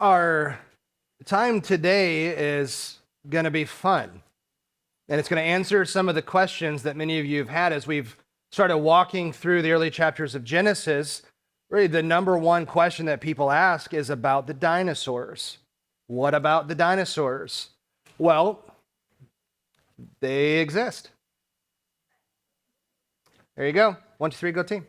Our time today is going to be fun, and it's going to answer some of the questions that many of you have had as we've started walking through the early chapters of Genesis. Really, the number one question that people ask is about the dinosaurs. What about the dinosaurs? Well, they exist. There you go. 1, 2, 3, go team.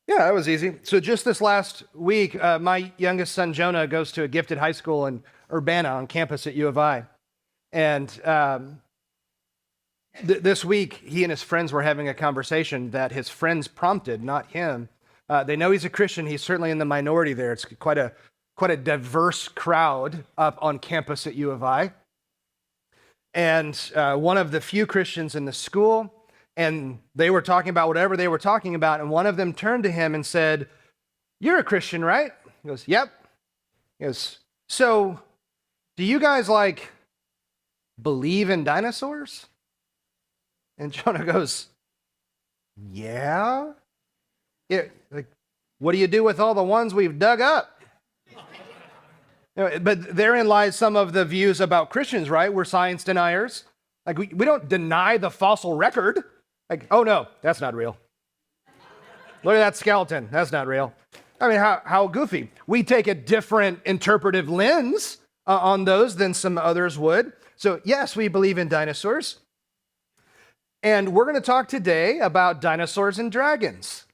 Yeah, that was easy. So just this last week, my youngest son, Jonah, goes to a gifted high school in Urbana on campus at U of I. And this week, he and his friends were having a conversation that his friends prompted, not him. They know he's a Christian. He's certainly in the minority there. It's quite a diverse crowd up on campus at U of I. And one of the few Christians in the school, and they were talking about whatever they were talking about, and one of them turned to him and said, "You're a Christian, right?" He goes, "Yep." He goes, "So, do you guys, believe in dinosaurs?" And Jonah goes, "Yeah? What do you do with all the ones we've dug up?" But therein lies some of the views about Christians, right? We're science deniers. We don't deny the fossil record. Oh no, that's not real. Look at that skeleton. That's not real. I mean, how goofy. We take a different interpretive lens on those than some others would. So yes, we believe in dinosaurs. And we're going to talk today about dinosaurs and dragons.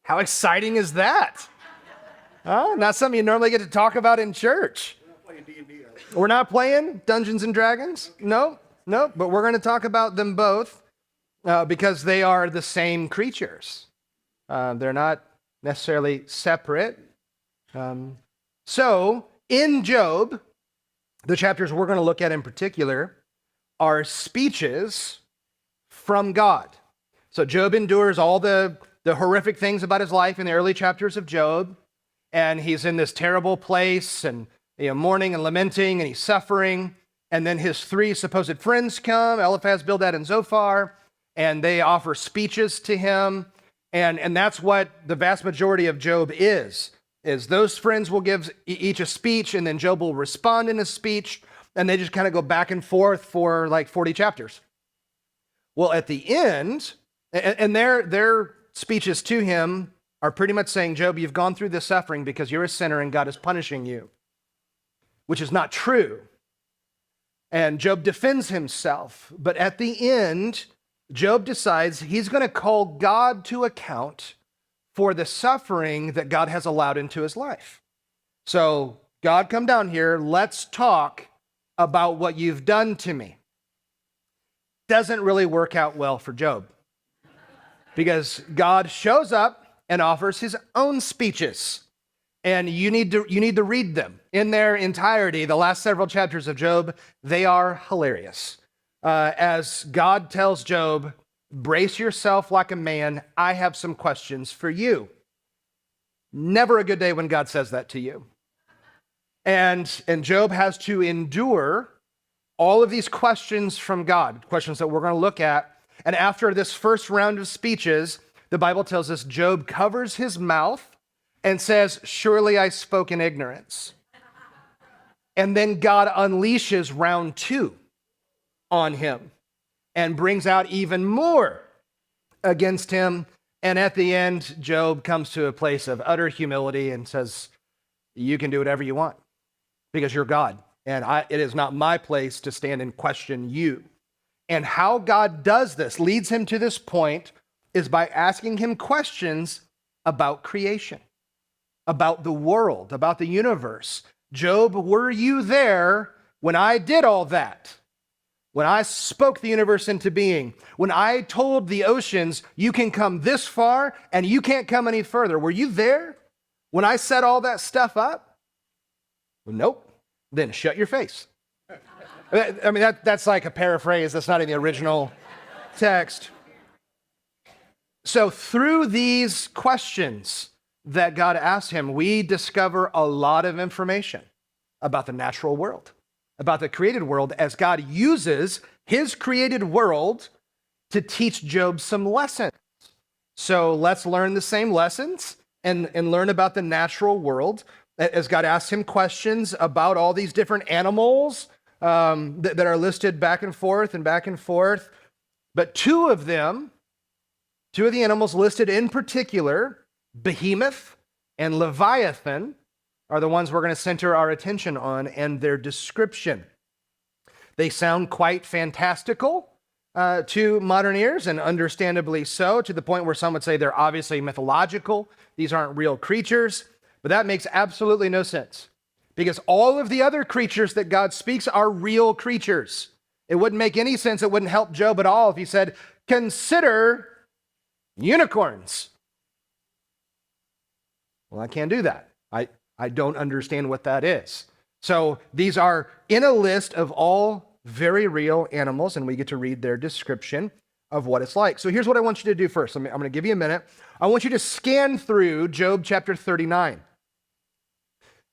How exciting is that? Not something you normally get to talk about in church. We're not playing Dungeons and Dragons? No, but we're going to talk about them both because they are the same creatures. They're not necessarily separate. So in Job, the chapters we're going to look at in particular are speeches from God. So Job endures all the horrific things about his life in the early chapters of Job. And he's in this terrible place and mourning and lamenting, and he's suffering. And then his three supposed friends come, Eliphaz, Bildad, and Zophar, and they offer speeches to him. And that's what the vast majority of Job is those friends will give each a speech, and then Job will respond in a speech, and they just kind of go back and forth for 40 chapters. Well, at the end, and their speeches to him are pretty much saying, "Job, you've gone through this suffering because you're a sinner and God is punishing you," which is not true. And Job defends himself. But at the end, Job decides he's going to call God to account for the suffering that God has allowed into his life. So, God, come down here. Let's talk about what you've done to me. Doesn't really work out well for Job because God shows up and offers his own speeches. And you need to read them in their entirety. The last several chapters of Job, they are hilarious. As God tells Job, "Brace yourself like a man. I have some questions for you." Never a good day when God says that to you. And Job has to endure all of these questions from God, questions that we're going to look at. And after this first round of speeches, the Bible tells us Job covers his mouth and says, "Surely I spoke in ignorance." And then God unleashes round 2 on him and brings out even more against him. And at the end, Job comes to a place of utter humility and says, "You can do whatever you want because you're God. And it is not my place to stand and question you." And how God does this, leads him to this point, is by asking him questions about creation, about the world, about the universe. "Job, were you there when I did all that? When I spoke the universe into being? When I told the oceans, you can come this far and you can't come any further? Were you there when I set all that stuff up?" Well, nope. Then shut your face. I mean, that's like a paraphrase. That's not in the original text. So through these questions that God asked him, we discover a lot of information about the natural world, about the created world, as God uses his created world to teach Job some lessons. So let's learn the same lessons and learn about the natural world as God asks him questions about all these different animals that are listed back and forth and back and forth. But two of the animals listed in particular, Behemoth and Leviathan, are the ones we're going to center our attention on and their description. They sound quite fantastical to modern ears, and understandably so, to the point where some would say they're obviously mythological. These aren't real creatures, but that makes absolutely no sense, because all of the other creatures that God speaks are real creatures. It wouldn't make any sense, it wouldn't help Job at all if he said, consider unicorns. Well, I can't do that. I don't understand what that is. So these are in a list of all very real animals, and we get to read their description of what it's like. So here's what I want you to do first. I'm going to give you a minute. I want you to scan through Job chapter 39.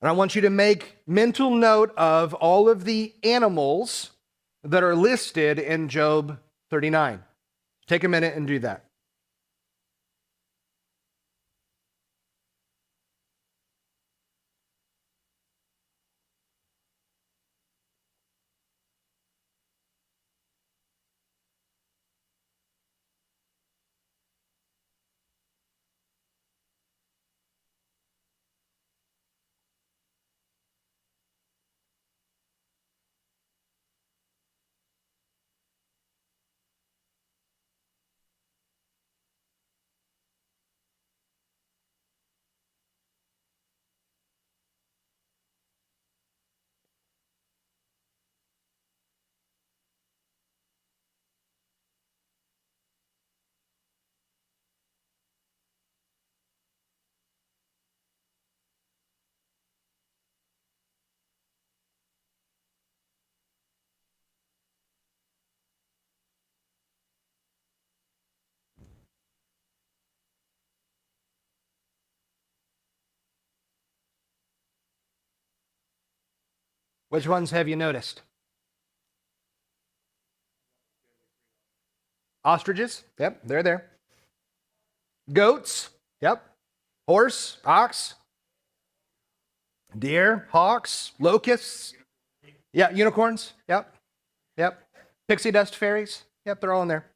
And I want you to make mental note of all of the animals that are listed in Job 39. Take a minute and do that. Which ones have you noticed? Ostriches? Yep, they're there. Goats? Yep. Horse? Ox? Deer? Hawks? Locusts? Yeah, unicorns? Yep. Yep. Pixie dust fairies? Yep, they're all in there.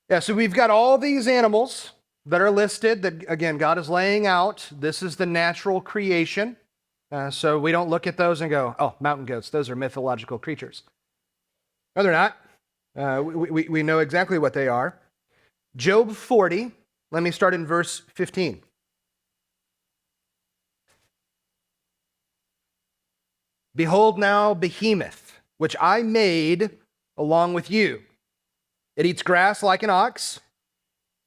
Yeah, so we've got all these animals that are listed that, again, God is laying out. This is the natural creation. So we don't look at those and go, oh, mountain goats, those are mythological creatures. No, they're not. We know exactly what they are. Job 40, let me start in verse 15. Behold now Behemoth, which I made along with you. It eats grass like an ox.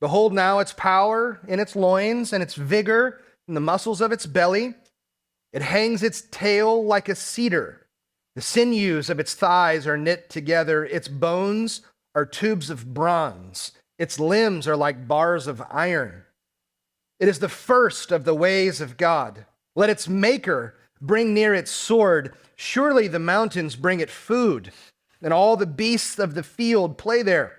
Behold now its power in its loins and its vigor in the muscles of its belly. It hangs its tail like a cedar. The sinews of its thighs are knit together. Its bones are tubes of bronze. Its limbs are like bars of iron. It is the first of the ways of God. Let its maker bring near its sword. Surely the mountains bring it food, and all the beasts of the field play there.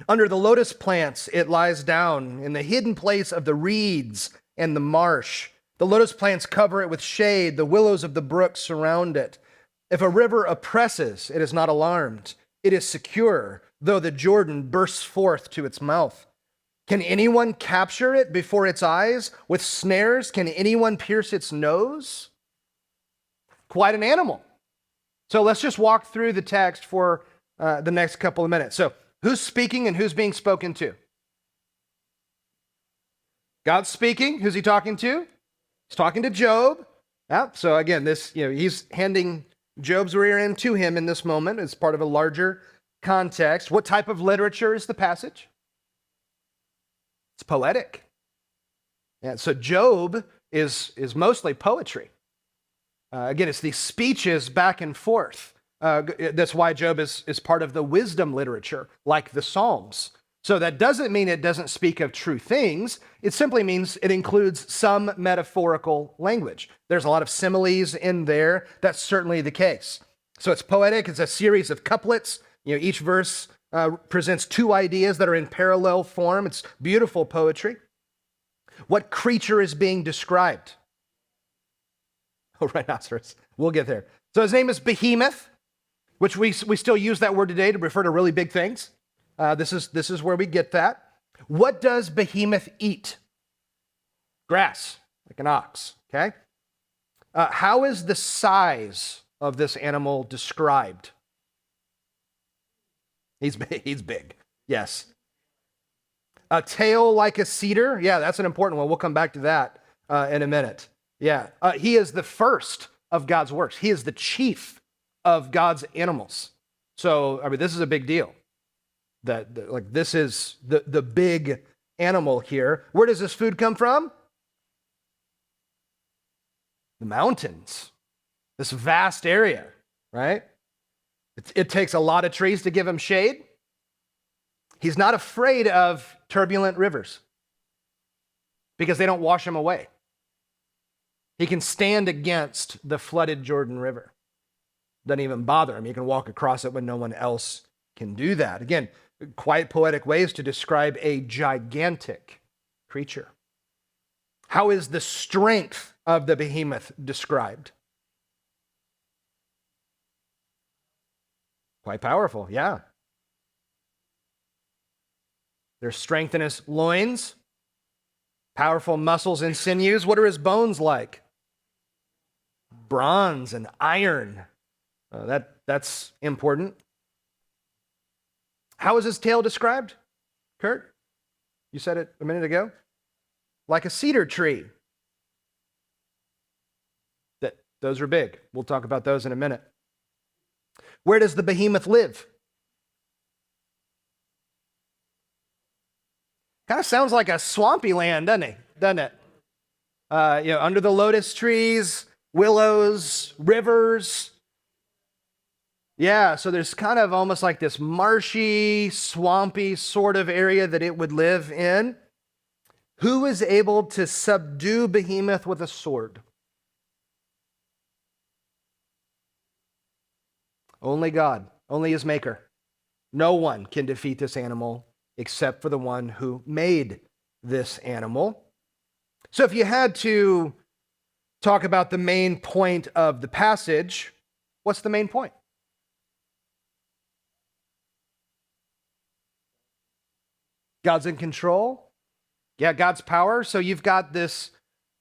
Under the lotus plants it lies down, in the hidden place of the reeds and the marsh. The lotus plants cover it with shade. The willows of the brook surround it. If a river oppresses, it is not alarmed. It is secure, though the Jordan bursts forth to its mouth. Can anyone capture it before its eyes? With snares, can anyone pierce its nose? Quite an animal. So let's just walk through the text for the next couple of minutes. So who's speaking and who's being spoken to? God's speaking. Who's he talking to? He's talking to Job. Yeah, so again, he's handing Job's rear end to him in this moment as part of a larger context. What type of literature is the passage? It's poetic. Yeah, so Job is mostly poetry. Again, it's these speeches back and forth. That's why Job is part of the wisdom literature, like the Psalms. So that doesn't mean it doesn't speak of true things. It simply means it includes some metaphorical language. There's a lot of similes in there. That's certainly the case. So it's poetic. It's a series of couplets. Each verse presents two ideas that are in parallel form. It's beautiful poetry. What creature is being described? Oh, rhinoceros. We'll get there. So his name is Behemoth, which we still use that word today to refer to really big things. This is where we get that. What does Behemoth eat? Grass, like an ox, okay? How is the size of this animal described? He's big, yes. A tail like a cedar? Yeah, that's an important one. We'll come back to that in a minute. Yeah, he is the first of God's works. He is the chief of God's animals. So, I mean, this is a big deal. Like this is the big animal here. Where does this food come from? The mountains. This vast area, right? It takes a lot of trees to give him shade. He's not afraid of turbulent rivers because they don't wash him away. He can stand against the flooded Jordan River. Doesn't even bother him. He can walk across it when no one else can do that. Again, quite poetic ways to describe a gigantic creature. How is the strength of the behemoth described? Quite powerful, yeah. There's strength in his loins, powerful muscles and sinews. What are his bones like? Bronze and iron. That's important. How is his tail described, Kurt? You said it a minute ago. Like a cedar tree. Those are big. We'll talk about those in a minute. Where does the behemoth live? Kind of sounds like a swampy land, doesn't it? Under the lotus trees, willows, rivers. Yeah, so there's kind of almost like this marshy, swampy sort of area that it would live in. Who is able to subdue Behemoth with a sword? Only God, only his maker. No one can defeat this animal except for the one who made this animal. So if you had to talk about the main point of the passage, what's the main point? God's in control. Yeah, God's power. So you've got this,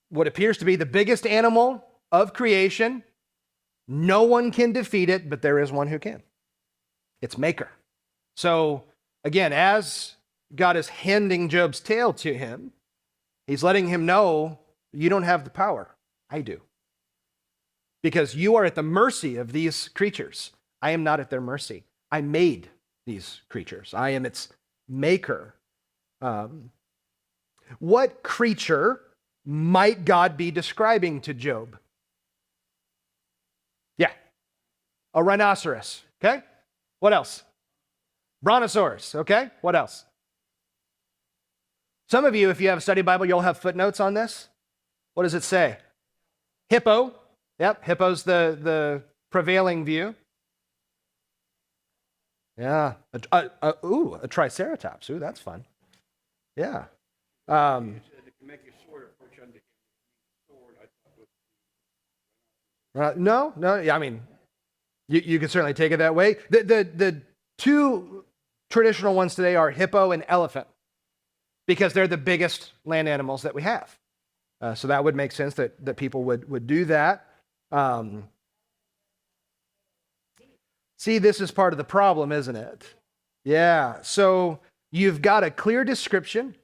what appears to be the biggest animal of creation. No one can defeat it, but there is one who can. Its maker. So again, as God is handing Job's tail to him, he's letting him know, you don't have the power. I do. Because you are at the mercy of these creatures. I am not at their mercy. I made these creatures. I am its maker. What creature might God be describing to Job? Yeah, a rhinoceros. Okay, what else? Brontosaurus. Okay, what else? Some of you, if you have a study Bible, you'll have footnotes on this. What does it say? Hippo. Yep, hippo's the prevailing view. Yeah, a triceratops. Ooh, that's fun. Yeah. No, yeah, I mean, you can certainly take it that way. The two traditional ones today are hippo and elephant because they're the biggest land animals that we have. So that would make sense that people would do that. See, this is part of the problem, isn't it? Yeah, so you've got a clear description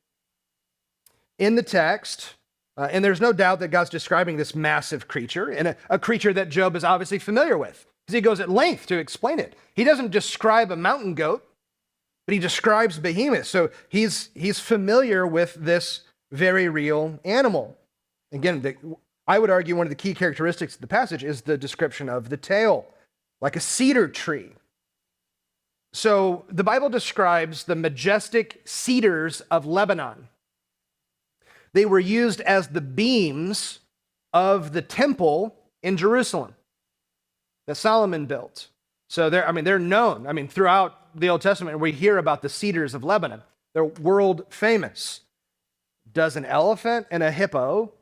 in the text, and there's no doubt that God's describing this massive creature, and a creature that Job is obviously familiar with, because he goes at length to explain it. He doesn't describe a mountain goat, but he describes Behemoth, so he's familiar with this very real animal. Again, I would argue one of the key characteristics of the passage is the description of the tail, like a cedar tree. So the Bible describes the majestic cedars of Lebanon. They were used as the beams of the temple in Jerusalem that Solomon built. So they're known. Throughout the Old Testament, we hear about the cedars of Lebanon. They're world famous. does an elephant and a hippo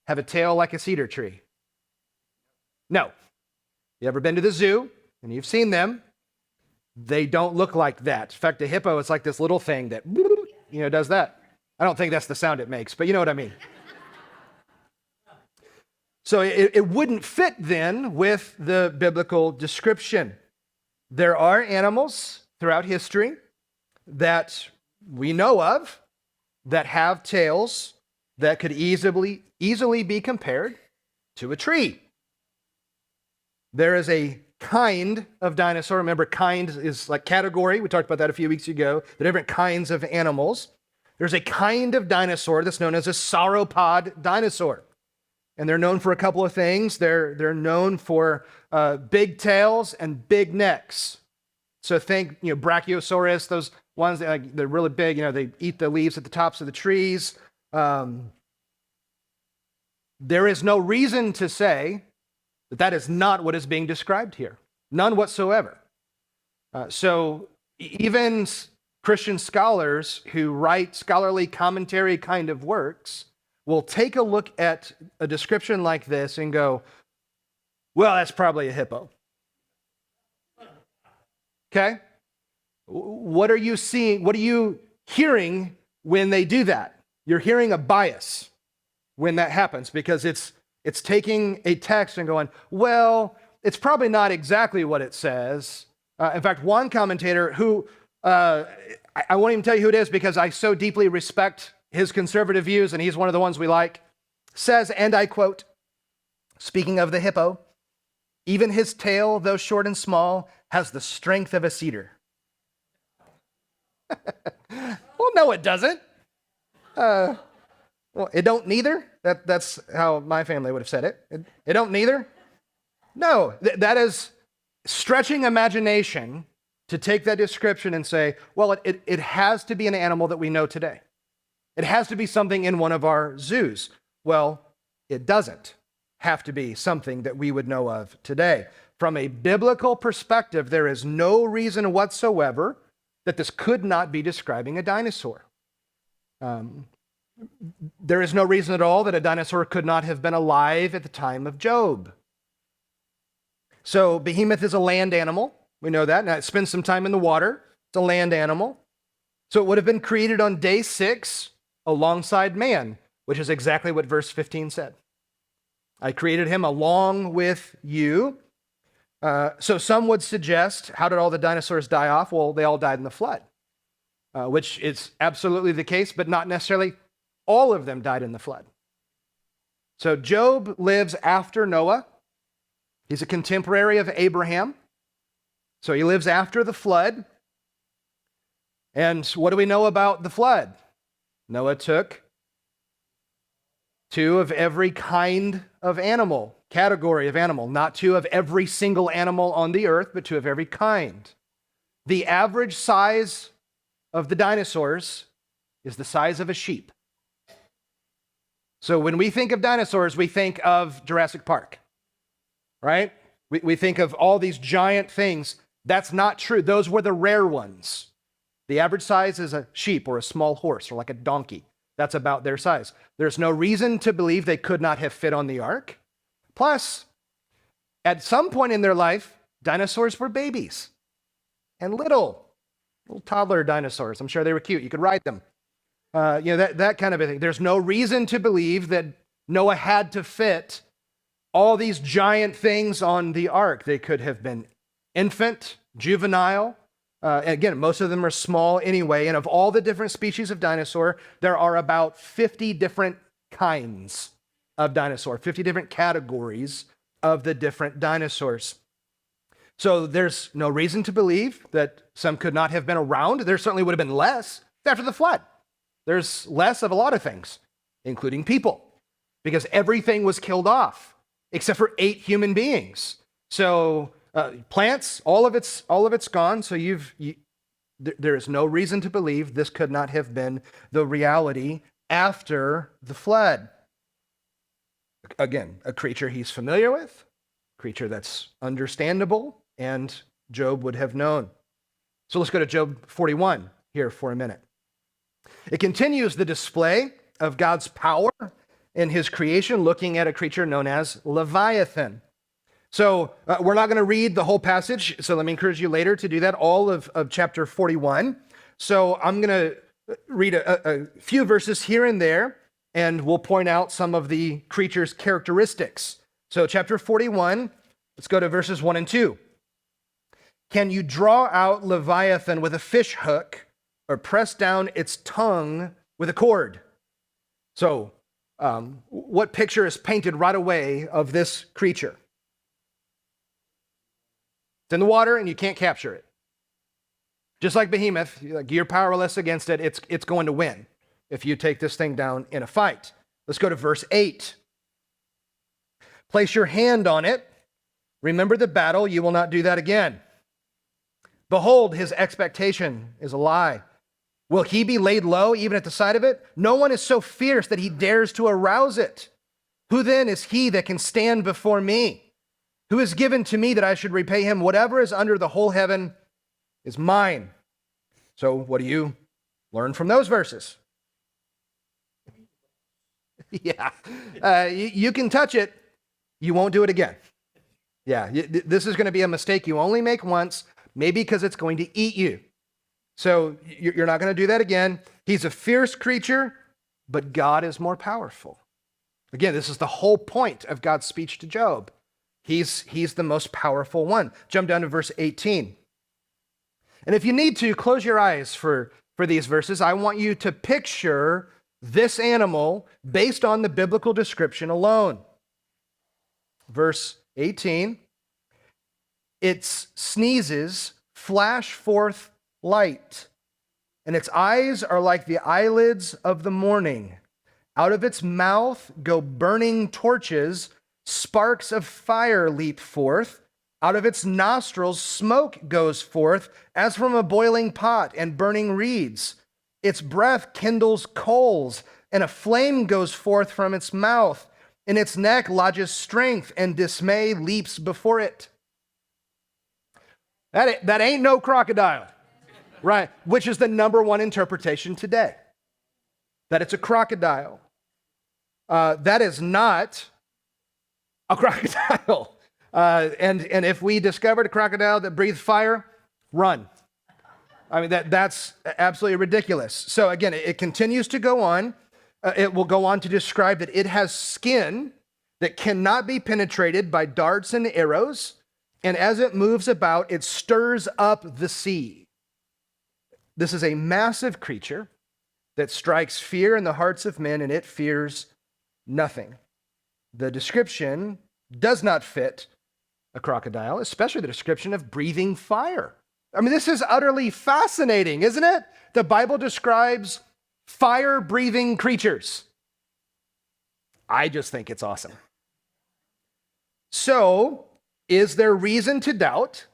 have a tail like a cedar tree? No. You ever been to the zoo and you've seen them? They don't look like that. In fact, a hippo is like this little thing that, does that. I don't think that's the sound it makes, but you know what I mean. So it wouldn't fit then with the biblical description. There are animals throughout history that we know of that have tails that could easily be compared to a tree. There is a kind of dinosaur. Remember, kind is like category. We talked about that a few weeks ago. The different kinds of animals. There's a kind of dinosaur that's known as a sauropod dinosaur. And they're known for a couple of things. They're known for big tails and big necks. So think, Brachiosaurus, those ones that they're really big. They eat the leaves at the tops of the trees. There is no reason to say that is not what is being described here. None whatsoever. So even Christian scholars who write scholarly commentary kind of works will take a look at a description like this and go, well, that's probably a hippo. Okay? What are you seeing? What are you hearing when they do that? You're hearing a bias when that happens because it's taking a text and going, well, it's probably not exactly what it says. In fact, one commentator who, I won't even tell you who it is because I so deeply respect his conservative views, and he's one of the ones we like, says, and I quote, speaking of the hippo, even his tail, though short and small, has the strength of a cedar. Well, no, it doesn't. Well, it don't neither. That's how my family would have said it. It don't neither. No, that is stretching imagination to take that description and say, well, it has to be an animal that we know today. It has to be something in one of our zoos. Well, it doesn't have to be something that we would know of today. From a biblical perspective, there is no reason whatsoever that this could not be describing a dinosaur. There is no reason at all that a dinosaur could not have been alive at the time of Job. So Behemoth is a land animal. We know that. Now it spends some time in the water. It's a land animal. So it would have been created on day 6 alongside man, which is exactly what verse 15 said. I created him along with you. So some would suggest, how did all the dinosaurs die off? Well, they all died in the flood, which is absolutely the case, but not necessarily all of them died in the flood. So Job lives after Noah. He's a contemporary of Abraham. So he lives after the flood. And what do we know about the flood? Noah took 2 of every kind of animal, category of animal, not 2 of every single animal on the earth, but 2 of every kind. The average size of the dinosaurs is the size of a sheep. So when we think of dinosaurs, we think of Jurassic Park, right? We think of all these giant things. That's not true. Those were the rare ones. The average size is a sheep or a small horse or like a donkey. That's about their size. There's no reason to believe they could not have fit on the ark. Plus, at some point in their life, dinosaurs were babies and little toddler dinosaurs. I'm sure they were cute. You could ride them. That kind of a thing. There's no reason to believe that Noah had to fit all these giant things on the ark. They could have been infant, juvenile. Again, most of them are small anyway. And of all the different species of dinosaur, there are about 50 different kinds of dinosaur, 50 different categories of the different dinosaurs. So there's no reason to believe that some could not have been around. There certainly would have been less after the flood. There's less of a lot of things, including people, because everything was killed off except for 8 human beings. So plants, all of it's gone. So there is no reason to believe this could not have been the reality after the flood. Again, a creature he's familiar with, a creature that's understandable, and Job would have known. So let's go to Job 41 here for a minute. It continues the display of God's power in his creation, looking at a creature known as Leviathan. So we're not going to read the whole passage, so let me encourage you later to do that, all of chapter 41. So I'm going to read a few verses here and there, and we'll point out some of the creature's characteristics. So chapter 41, let's go to verses 1 and 2. Can you draw out Leviathan with a fish hook or press down its tongue with a cord? So what picture is painted right away of this creature? It's in the water and you can't capture it. Just like Behemoth, you're powerless against it. It's going to win if you take this thing down in a fight. Let's go to verse 8. Place your hand on it. Remember the battle. You will not do that again. Behold, his expectation is a lie. Will he be laid low even at the sight of it? No one is so fierce that he dares to arouse it. Who then is he that can stand before me? Who is given to me that I should repay him? Whatever is under the whole heaven is mine. So what do you learn from those verses? Yeah. You can touch it. You won't do it again. Yeah. This is going to be a mistake you only make once, maybe because it's going to eat you. So you're not going to do that again. He's a fierce creature, but God is more powerful. Again, this is the whole point of God's speech to Job. He's the most powerful one. Jump down to verse 18. And if you need to, close your eyes for these verses. I want you to picture this animal based on the biblical description alone. Verse 18. Its sneezes flash forth light, and its eyes are like the eyelids of the morning. Out of its mouth go burning torches, sparks of fire leap forth. Out of its nostrils smoke goes forth as from a boiling pot and burning reeds. Its breath kindles coals, and a flame goes forth from its mouth. In its neck lodges strength, and dismay leaps before it. That ain't no crocodile, right? Which is the number one interpretation today, that it's a crocodile. That is not a crocodile. And if we discovered a crocodile that breathed fire, run. I mean, that's absolutely ridiculous. So again, it continues to go on. It will go on to describe that it has skin that cannot be penetrated by darts and arrows. And as it moves about, it stirs up the sea. This is a massive creature that strikes fear in the hearts of men, and it fears nothing. The description does not fit a crocodile, especially the description of breathing fire. I mean, this is utterly fascinating, isn't it? The Bible describes fire-breathing creatures. I just think it's awesome. So, is there reason to doubt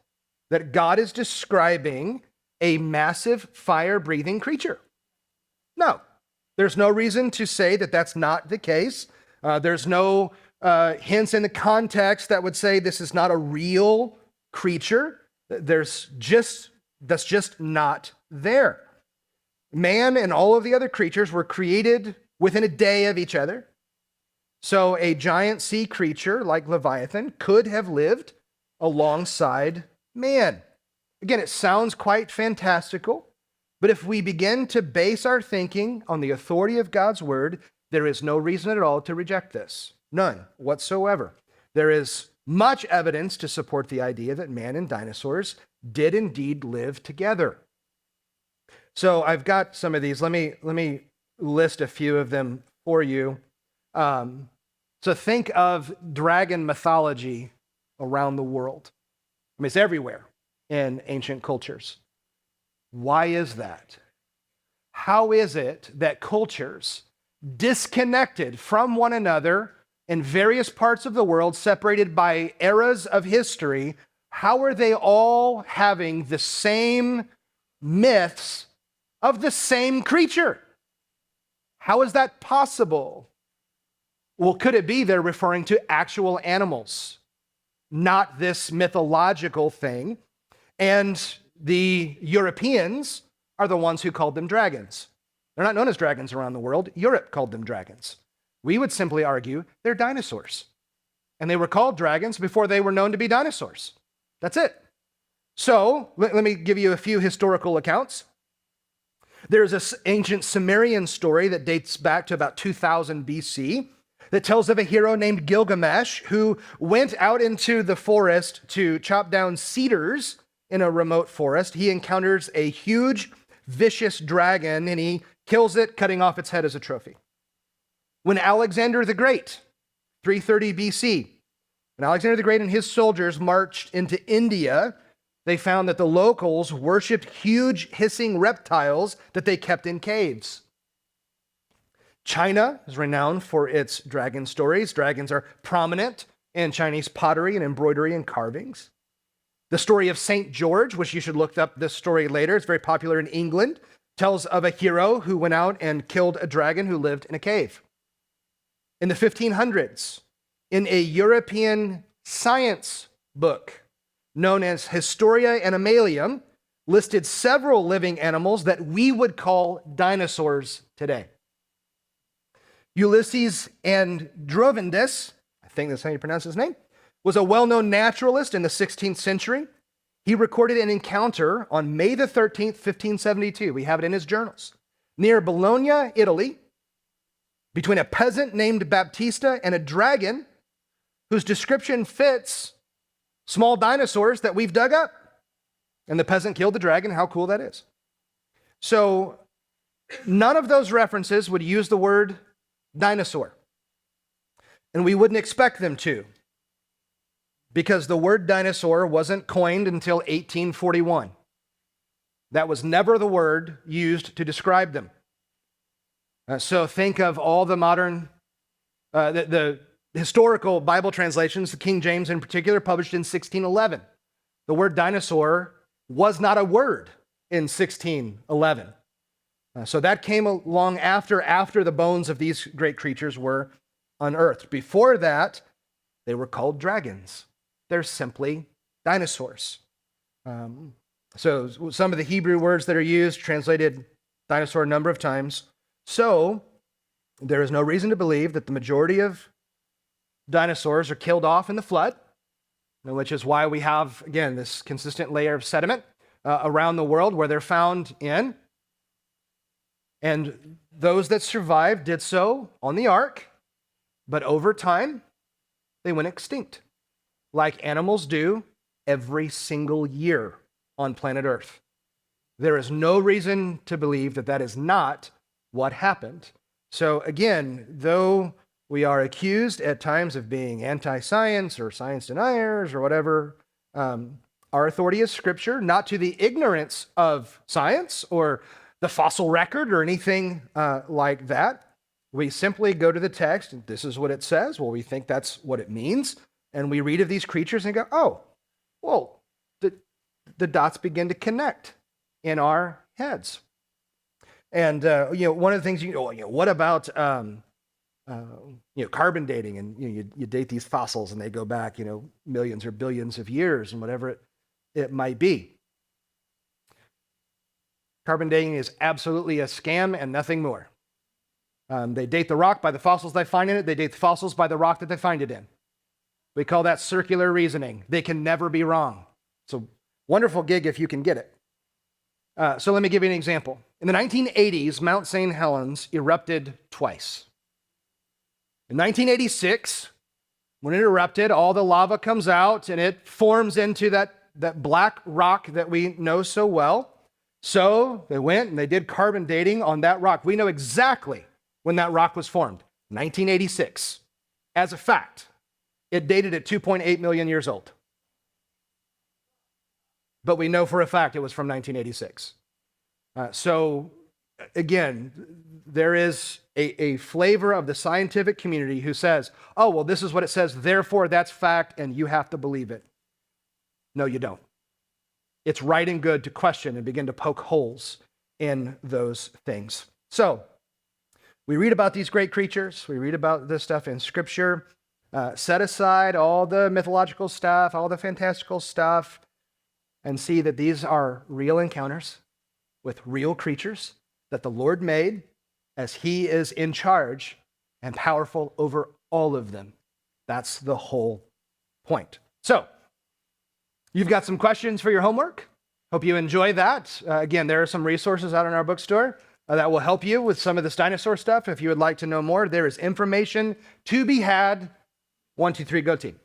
that God is describing a massive fire-breathing creature? No. There's no reason to say that that's not the case. There's no hints in the context that would say this is not a real creature. That's just not there. Man and all of the other creatures were created within a day of each other. So a giant sea creature like Leviathan could have lived alongside man. Again, it sounds quite fantastical, but if we begin to base our thinking on the authority of God's word, there is no reason at all to reject this. None whatsoever. There is much evidence to support the idea that man and dinosaurs did indeed live together. So I've got some of these. Let me list a few of them for you. So think of dragon mythology around the world. I mean, it's everywhere in ancient cultures. Why is that? How is it that cultures disconnected from one another in various parts of the world, separated by eras of history, how are they all having the same myths of the same creature? How is that possible? Well, could it be they're referring to actual animals, not this mythological thing? And the Europeans are the ones who called them dragons. They're not known as dragons around the world. Europe called them dragons. We would simply argue they're dinosaurs. And they were called dragons before they were known to be dinosaurs. That's it. So let me give you a few historical accounts. There's this ancient Sumerian story that dates back to about 2000 BC that tells of a hero named Gilgamesh who went out into the forest to chop down cedars in a remote forest. He encounters a huge, vicious dragon and he kills it, cutting off its head as a trophy. When Alexander the Great, 330 BC, when Alexander the Great and his soldiers marched into India, they found that the locals worshipped huge hissing reptiles that they kept in caves. China is renowned for its dragon stories. Dragons are prominent in Chinese pottery and embroidery and carvings. The story of St. George, which you should look up this story later, it's very popular in England, tells of a hero who went out and killed a dragon who lived in a cave. In the 1500s, in a European science book known as Historia Animalium, listed several living animals that we would call dinosaurs today. Ulysses Andronicus, I think that's how you pronounce his name, was a well-known naturalist in the 16th century. He recorded an encounter on May the 13th, 1572. We have it in his journals. Near Bologna, Italy, between a peasant named Baptista and a dragon whose description fits small dinosaurs that we've dug up. And the peasant killed the dragon. How cool that is. So none of those references would use the word dinosaur. And we wouldn't expect them to, because the word dinosaur wasn't coined until 1841. That was never the word used to describe them. So think of all the modern, the historical Bible translations, the King James in particular, published in 1611. The word dinosaur was not a word in 1611. So that came along after the bones of these great creatures were unearthed. Before that, they were called dragons. They're simply dinosaurs. So some of the Hebrew words that are used translated dinosaur a number of times. So there is no reason to believe that the majority of dinosaurs are killed off in the flood, which is why we have, again, this consistent layer of sediment around the world where they're found in. And those that survived did so on the ark, but over time, they went extinct, like animals do every single year on planet Earth. There is no reason to believe that that is not what happened. So again, though we are accused at times of being anti-science or science deniers or whatever, our authority is Scripture, not to the ignorance of science or the fossil record or anything like that. We simply go to the text, and this is what it says. Well, we think that's what it means. And we read of these creatures and go, oh, well, the dots begin to connect in our heads. And, one of the things, what about, carbon dating? And you date these fossils and they go back, millions or billions of years and whatever it might be. Carbon dating is absolutely a scam and nothing more. They date the rock by the fossils they find in it. They date the fossils by the rock that they find it in. We call that circular reasoning. They can never be wrong. It's a wonderful gig if you can get it. So let me give you an example. In the 1980s, Mount St. Helens erupted twice. In 1986, when it erupted, all the lava comes out and it forms into that black rock that we know so well. So they went and they did carbon dating on that rock. We know exactly when that rock was formed, 1986. As a fact, it dated at 2.8 million years old. But we know for a fact it was from 1986. So again, there is a flavor of the scientific community who says, oh, well, this is what it says, therefore that's fact, and you have to believe it. No, you don't. It's right and good to question and begin to poke holes in those things. So we read about these great creatures. We read about this stuff in Scripture. Set aside all the mythological stuff, all the fantastical stuff, and see that these are real encounters with real creatures that the Lord made, as he is in charge and powerful over all of them. That's the whole point. So, you've got some questions for your homework. Hope you enjoy that. Again, there are some resources out in our bookstore that will help you with some of this dinosaur stuff. If you would like to know more, there is information to be had. 1, 2, 3, go team.